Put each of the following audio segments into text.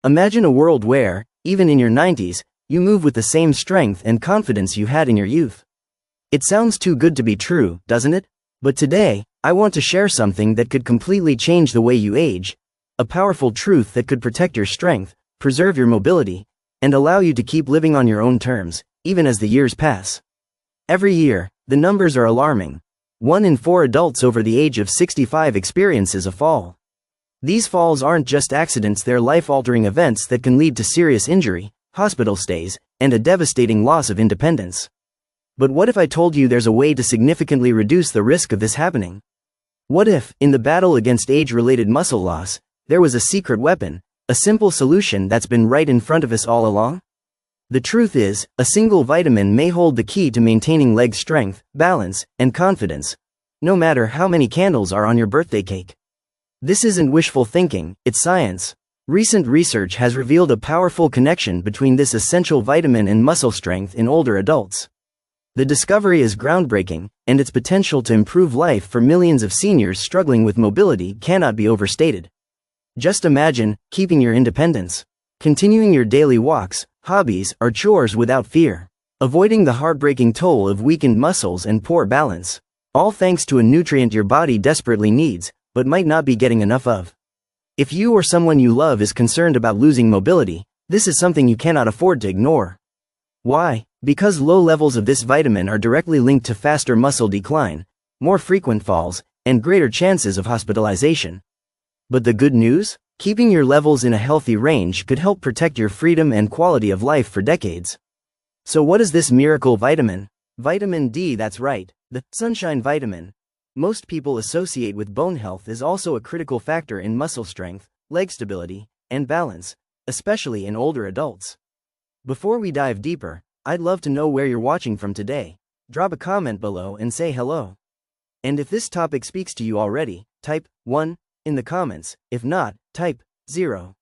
Imagine a world where, even in your 90s, you move with the same strength and confidence you had in your youth. It sounds too good to be true, doesn't it? But today, I want to share something that could completely change the way you age, a powerful truth that could protect your strength, preserve your mobility, and allow you to keep living on your own terms, even as the years pass. Every year, the numbers are alarming. 1 in 4 adults over the age of 65 experiences a fall. These falls aren't just accidents, they're life-altering events that can lead to serious injury, hospital stays, and a devastating loss of independence. But what if I told you there's a way to significantly reduce the risk of this happening? What if, in the battle against age-related muscle loss, there was a secret weapon, a simple solution that's been right in front of us all along? The truth is, a single vitamin may hold the key to maintaining leg strength, balance, and confidence, no matter how many candles are on your birthday cake. This isn't wishful thinking, it's science. Recent research has revealed a powerful connection between this essential vitamin and muscle strength in older adults. The discovery is groundbreaking, and its potential to improve life for millions of seniors struggling with mobility cannot be overstated. Just imagine keeping your independence, continuing your daily walks, hobbies, or chores without fear, avoiding the heartbreaking toll of weakened muscles and poor balance, all thanks to a nutrient your body desperately needs, but might not be getting enough of. If you or someone you love is concerned about losing mobility, this is something you cannot afford to ignore. Why? Because low levels of this vitamin are directly linked to faster muscle decline, more frequent falls, and greater chances of hospitalization. But the good news? Keeping your levels in a healthy range could help protect your freedom and quality of life for decades. So what is this miracle vitamin? Vitamin D, that's right, the sunshine vitamin. Most people associate with bone health is also a critical factor in muscle strength, leg stability, and balance, especially in older adults. Before we dive deeper, I'd love to know where you're watching from today. Drop a comment below and say hello. And if this topic speaks to you already, type 1 in the comments. If not, type 0.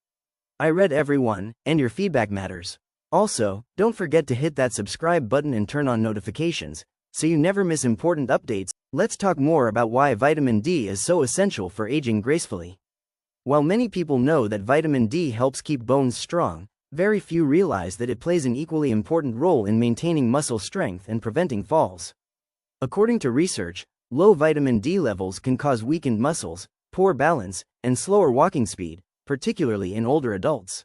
I read everyone, and your feedback matters. Also, don't forget to hit that subscribe button and turn on notifications, so you never miss important updates. Let's talk more about why vitamin D is so essential for aging gracefully. While many people know that vitamin D helps keep bones strong, very few realize that it plays an equally important role in maintaining muscle strength and preventing falls. According to research, low vitamin D levels can cause weakened muscles, poor balance, and slower walking speed, particularly in older adults.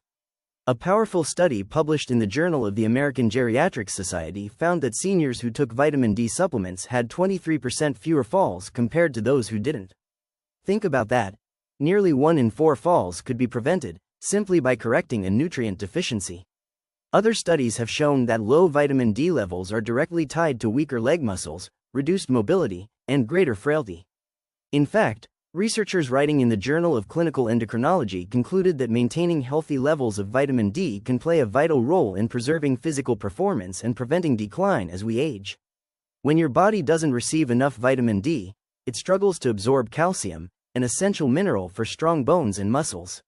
A powerful study published in the Journal of the American Geriatric Society found that seniors who took vitamin D supplements had 23% fewer falls compared to those who didn't. Think about that. Nearly 1 in 4 falls could be prevented simply by correcting a nutrient deficiency. Other studies have shown that low vitamin D levels are directly tied to weaker leg muscles, reduced mobility, and greater frailty. In fact, researchers writing in the Journal of Clinical Endocrinology concluded that maintaining healthy levels of vitamin D can play a vital role in preserving physical performance and preventing decline as we age. When your body doesn't receive enough vitamin D, it struggles to absorb calcium, an essential mineral for strong bones and muscles.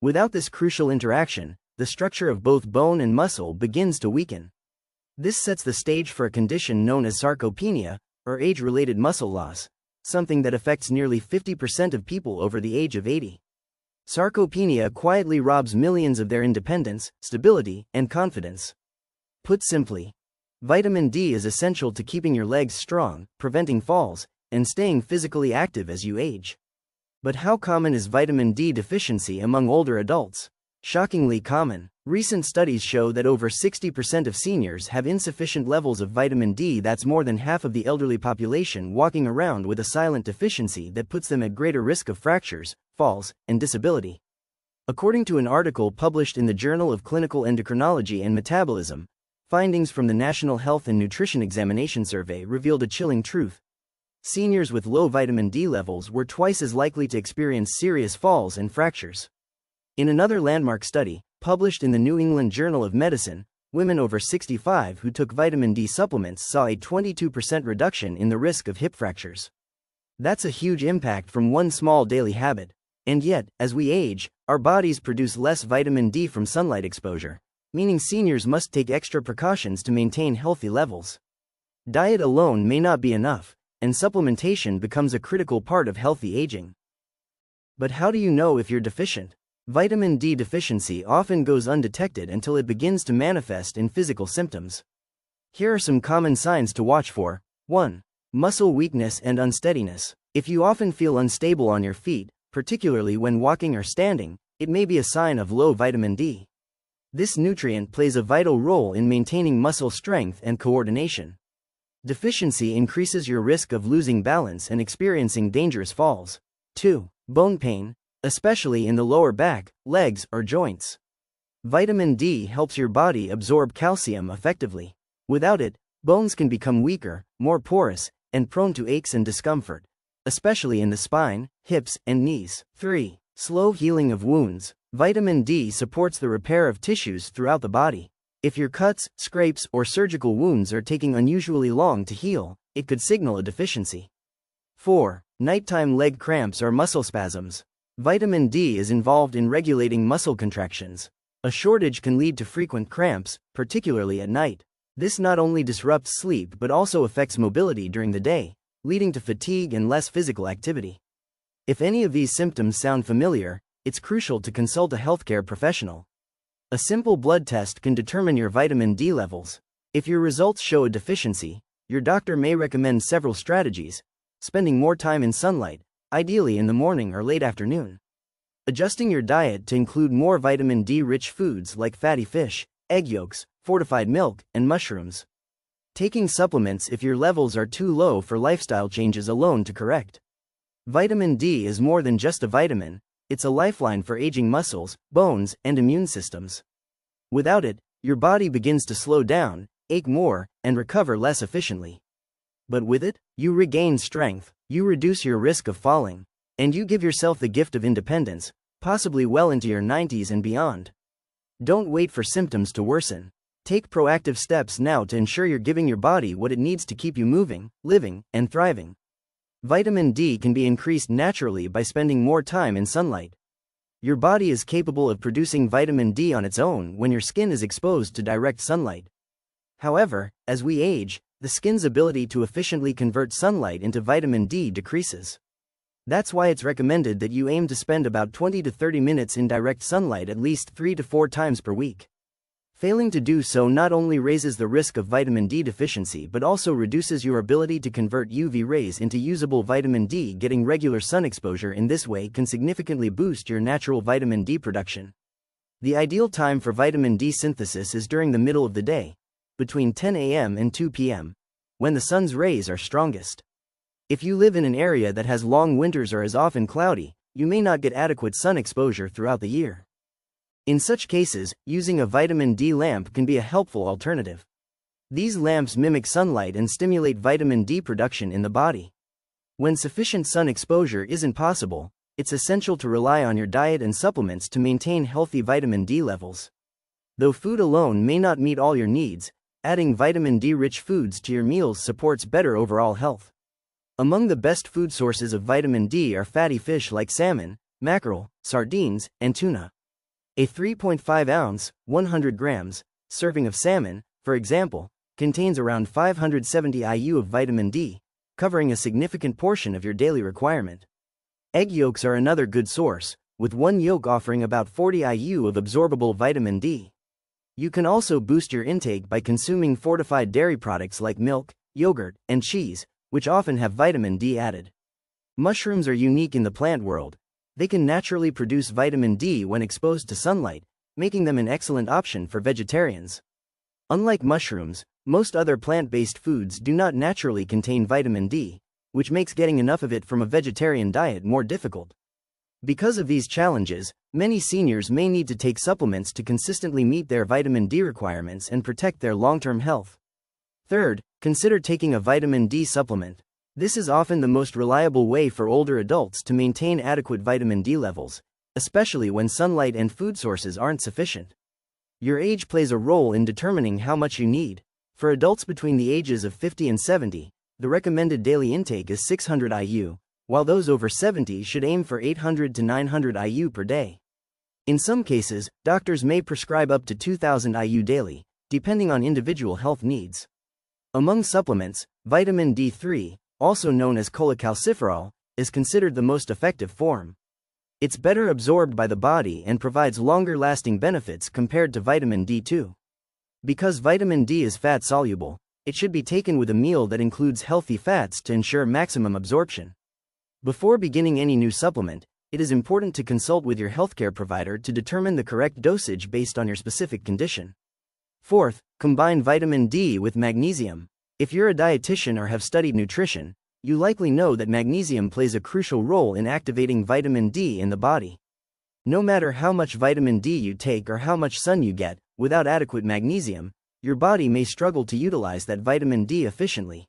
Without this crucial interaction, the structure of both bone and muscle begins to weaken. This sets the stage for a condition known as sarcopenia, or age-related muscle loss, something that affects nearly 50% of people over the age of 80. Sarcopenia quietly robs millions of their independence, stability, and confidence. Put simply, vitamin D is essential to keeping your legs strong, preventing falls, and staying physically active as you age. But how common is vitamin D deficiency among older adults? Shockingly common. Recent studies show that over 60% of seniors have insufficient levels of vitamin D. That's more than half of the elderly population walking around with a silent deficiency that puts them at greater risk of fractures, falls, and disability. According to an article published in the Journal of Clinical Endocrinology and Metabolism, findings from the National Health and Nutrition Examination Survey revealed a chilling truth. Seniors with low vitamin D levels were twice as likely to experience serious falls and fractures. In another landmark study, published in the New England Journal of Medicine, women over 65 who took vitamin D supplements saw a 22% reduction in the risk of hip fractures. That's a huge impact from one small daily habit. And yet, as we age, our bodies produce less vitamin D from sunlight exposure, meaning seniors must take extra precautions to maintain healthy levels. Diet alone may not be enough, and supplementation becomes a critical part of healthy aging. But how do you know if you're deficient? Vitamin D deficiency often goes undetected until it begins to manifest in physical symptoms. Here are some common signs to watch for. 1. Muscle weakness and unsteadiness. If you often feel unstable on your feet, particularly when walking or standing, it may be a sign of low vitamin D. This nutrient plays a vital role in maintaining muscle strength and coordination. Deficiency increases your risk of losing balance and experiencing dangerous falls. 2. Bone pain, especially in the lower back, legs, or joints. Vitamin D helps your body absorb calcium effectively. Without it, bones can become weaker, more porous, and prone to aches and discomfort, especially in the spine, hips, and knees. 3. Slow healing of wounds. Vitamin D supports the repair of tissues throughout the body. If your cuts, scrapes, or surgical wounds are taking unusually long to heal, it could signal a deficiency. 4. Nighttime leg cramps or muscle spasms. Vitamin D is involved in regulating muscle contractions. A shortage can lead to frequent cramps, particularly at night. This not only disrupts sleep but also affects mobility during the day, leading to fatigue and less physical activity. If any of these symptoms sound familiar, it's crucial to consult a healthcare professional. A simple blood test can determine your vitamin D levels. If your results show a deficiency, your doctor may recommend several strategies: spending more time in sunlight, ideally in the morning or late afternoon. Adjusting your diet to include more vitamin D-rich foods like fatty fish, egg yolks, fortified milk, and mushrooms. Taking supplements if your levels are too low for lifestyle changes alone to correct. Vitamin D is more than just a vitamin, it's a lifeline for aging muscles, bones, and immune systems. Without it, your body begins to slow down, ache more, and recover less efficiently. But with it, you regain strength, you reduce your risk of falling, and you give yourself the gift of independence, possibly well into your 90s and beyond. Don't wait for symptoms to worsen. Take proactive steps now to ensure you're giving your body what it needs to keep you moving, living, and thriving. Vitamin D can be increased naturally by spending more time in sunlight. Your body is capable of producing vitamin D on its own when your skin is exposed to direct sunlight. However, as we age, the skin's ability to efficiently convert sunlight into vitamin D decreases. That's why it's recommended that you aim to spend about 20 to 30 minutes in direct sunlight at least 3 to 4 times per week. Failing to do so not only raises the risk of vitamin D deficiency but also reduces your ability to convert UV rays into usable vitamin D. Getting regular sun exposure in this way can significantly boost your natural vitamin D production. The ideal time for vitamin D synthesis is during the middle of the day, between 10 a.m. and 2 p.m., when the sun's rays are strongest. If you live in an area that has long winters or is often cloudy, you may not get adequate sun exposure throughout the year. In such cases, using a vitamin D lamp can be a helpful alternative. These lamps mimic sunlight and stimulate vitamin D production in the body. When sufficient sun exposure isn't possible, it's essential to rely on your diet and supplements to maintain healthy vitamin D levels. Though food alone may not meet all your needs, adding vitamin D-rich foods to your meals supports better overall health. Among the best food sources of vitamin D are fatty fish like salmon, mackerel, sardines, and tuna. A 3.5-ounce, 100 grams, serving of salmon, for example, contains around 570 IU of vitamin D, covering a significant portion of your daily requirement. Egg yolks are another good source, with one yolk offering about 40 IU of absorbable vitamin D. You can also boost your intake by consuming fortified dairy products like milk, yogurt, and cheese, which often have vitamin D added. Mushrooms are unique in the plant world. They can naturally produce vitamin D when exposed to sunlight, making them an excellent option for vegetarians. Unlike mushrooms, most other plant-based foods do not naturally contain vitamin D, which makes getting enough of it from a vegetarian diet more difficult. Because of these challenges, many seniors may need to take supplements to consistently meet their vitamin D requirements and protect their long-term health. Third, consider taking a vitamin D supplement. This is often the most reliable way for older adults to maintain adequate vitamin D levels, especially when sunlight and food sources aren't sufficient. Your age plays a role in determining how much you need. For adults between the ages of 50 and 70, the recommended daily intake is 600 IU, while those over 70 should aim for 800 to 900 IU per day. In some cases, doctors may prescribe up to 2000 IU daily, depending on individual health needs. Among supplements, vitamin D3, also known as cholecalciferol, is considered the most effective form. It's better absorbed by the body and provides longer-lasting benefits compared to vitamin D2. Because vitamin D is fat-soluble, it should be taken with a meal that includes healthy fats to ensure maximum absorption. Before beginning any new supplement, it is important to consult with your healthcare provider to determine the correct dosage based on your specific condition. Fourth, combine vitamin D with magnesium. If you're a dietitian or have studied nutrition, you likely know that magnesium plays a crucial role in activating vitamin D in the body. No matter how much vitamin D you take or how much sun you get, without adequate magnesium, your body may struggle to utilize that vitamin D efficiently.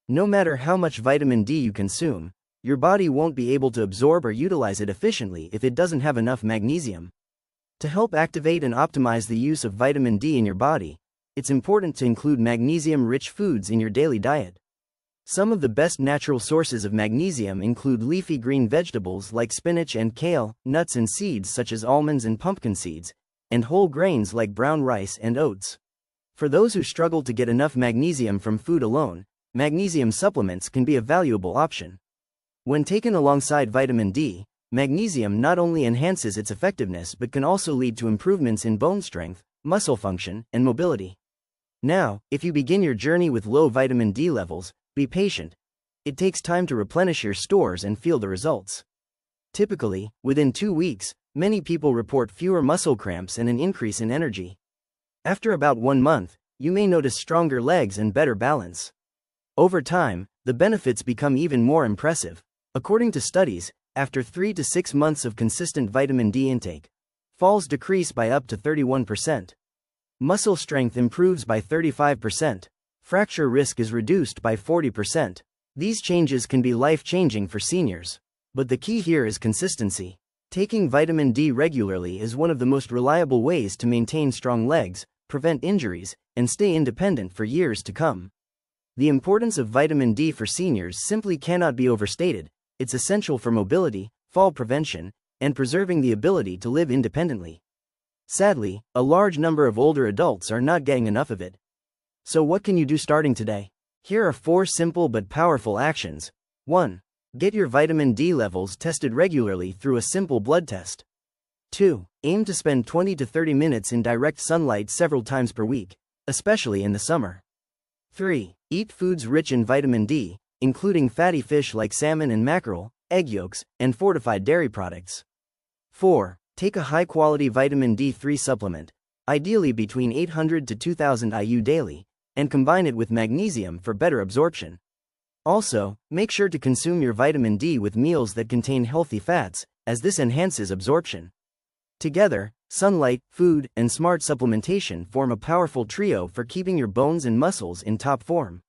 No matter how much vitamin D you consume, your body won't be able to absorb or utilize it efficiently if it doesn't have enough magnesium. To help activate and optimize the use of vitamin D in your body, it's important to include magnesium-rich foods in your daily diet. Some of the best natural sources of magnesium include leafy green vegetables like spinach and kale, nuts and seeds such as almonds and pumpkin seeds, and whole grains like brown rice and oats. For those who struggle to get enough magnesium from food alone, magnesium supplements can be a valuable option. When taken alongside vitamin D, magnesium not only enhances its effectiveness but can also lead to improvements in bone strength, muscle function, and mobility. Now, if you begin your journey with low vitamin D levels, be patient. It takes time to replenish your stores and feel the results. Typically, within 2 weeks, many people report fewer muscle cramps and an increase in energy. After about 1 month, you may notice stronger legs and better balance. Over time, the benefits become even more impressive. According to studies, after 3 to 6 months of consistent vitamin D intake, falls decrease by up to 31%. Muscle strength improves by 35%. Fracture risk is reduced by 40%. These changes can be life-changing for seniors. But the key here is consistency. Taking vitamin D regularly is one of the most reliable ways to maintain strong legs, prevent injuries, and stay independent for years to come. The importance of vitamin D for seniors simply cannot be overstated. It's essential for mobility, fall prevention, and preserving the ability to live independently. Sadly, a large number of older adults are not getting enough of it. So what can you do starting today? Here are 4 simple but powerful actions. 1. Get your vitamin D levels tested regularly through a simple blood test. 2. Aim to spend 20 to 30 minutes in direct sunlight several times per week, especially in the summer. 3. Eat foods rich in vitamin D, including fatty fish like salmon and mackerel, egg yolks, and fortified dairy products. 4. Take a high-quality vitamin D3 supplement, ideally between 800 to 2000 IU daily, and combine it with magnesium for better absorption. Also, make sure to consume your vitamin D with meals that contain healthy fats, as this enhances absorption. Together, sunlight, food, and smart supplementation form a powerful trio for keeping your bones and muscles in top form.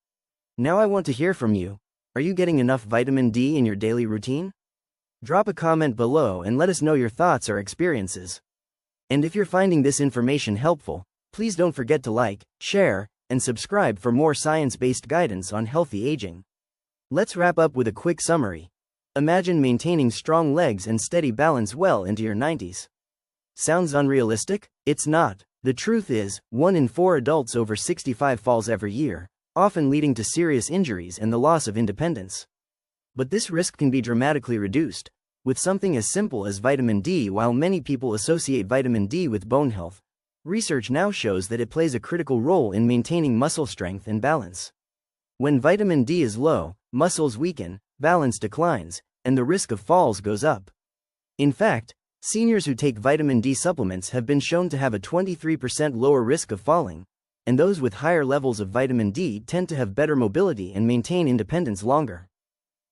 Now I want to hear from you. Are you getting enough vitamin D in your daily routine? Drop a comment below and let us know your thoughts or experiences. And if you're finding this information helpful, please don't forget to like, share, and subscribe for more science-based guidance on healthy aging. Let's wrap up with a quick summary. Imagine maintaining strong legs and steady balance well into your 90s. Sounds unrealistic? It's not. The truth is, 1 in 4 adults over 65 falls every year, often leading to serious injuries and the loss of independence. But this risk can be dramatically reduced with something as simple as vitamin D. While many people associate vitamin D with bone health, research now shows that it plays a critical role in maintaining muscle strength and balance. When vitamin D is low, muscles weaken, balance declines, and the risk of falls goes up. In fact, seniors who take vitamin D supplements have been shown to have a 23% lower risk of falling, and those with higher levels of vitamin D tend to have better mobility and maintain independence longer.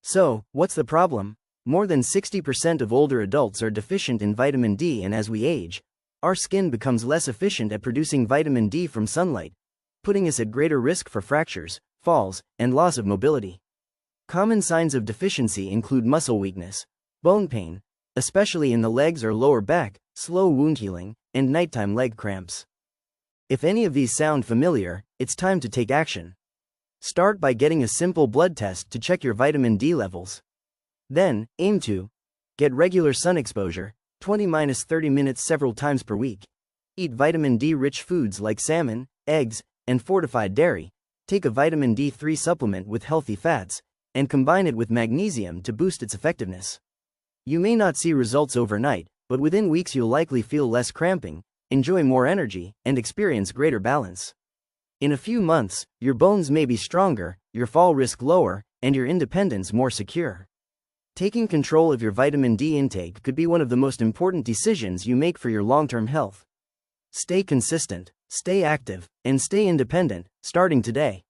So, what's the problem? More than 60% of older adults are deficient in vitamin D, and as we age, our skin becomes less efficient at producing vitamin D from sunlight, putting us at greater risk for fractures, falls, and loss of mobility. Common signs of deficiency include muscle weakness, bone pain, especially in the legs or lower back, slow wound healing, and nighttime leg cramps. If any of these sound familiar, it's time to take action. Start by getting a simple blood test to check your vitamin D levels. Then, aim to get regular sun exposure, 20-30 minutes several times per week. Eat vitamin D-rich foods like salmon, eggs, and fortified dairy. Take a vitamin D3 supplement with healthy fats, and combine it with magnesium to boost its effectiveness. You may not see results overnight, but within weeks you'll likely feel less cramping, enjoy more energy, and experience greater balance. In a few months, your bones may be stronger, your fall risk lower, and your independence more secure. Taking control of your vitamin D intake could be one of the most important decisions you make for your long-term health. Stay consistent, stay active, and stay independent, starting today.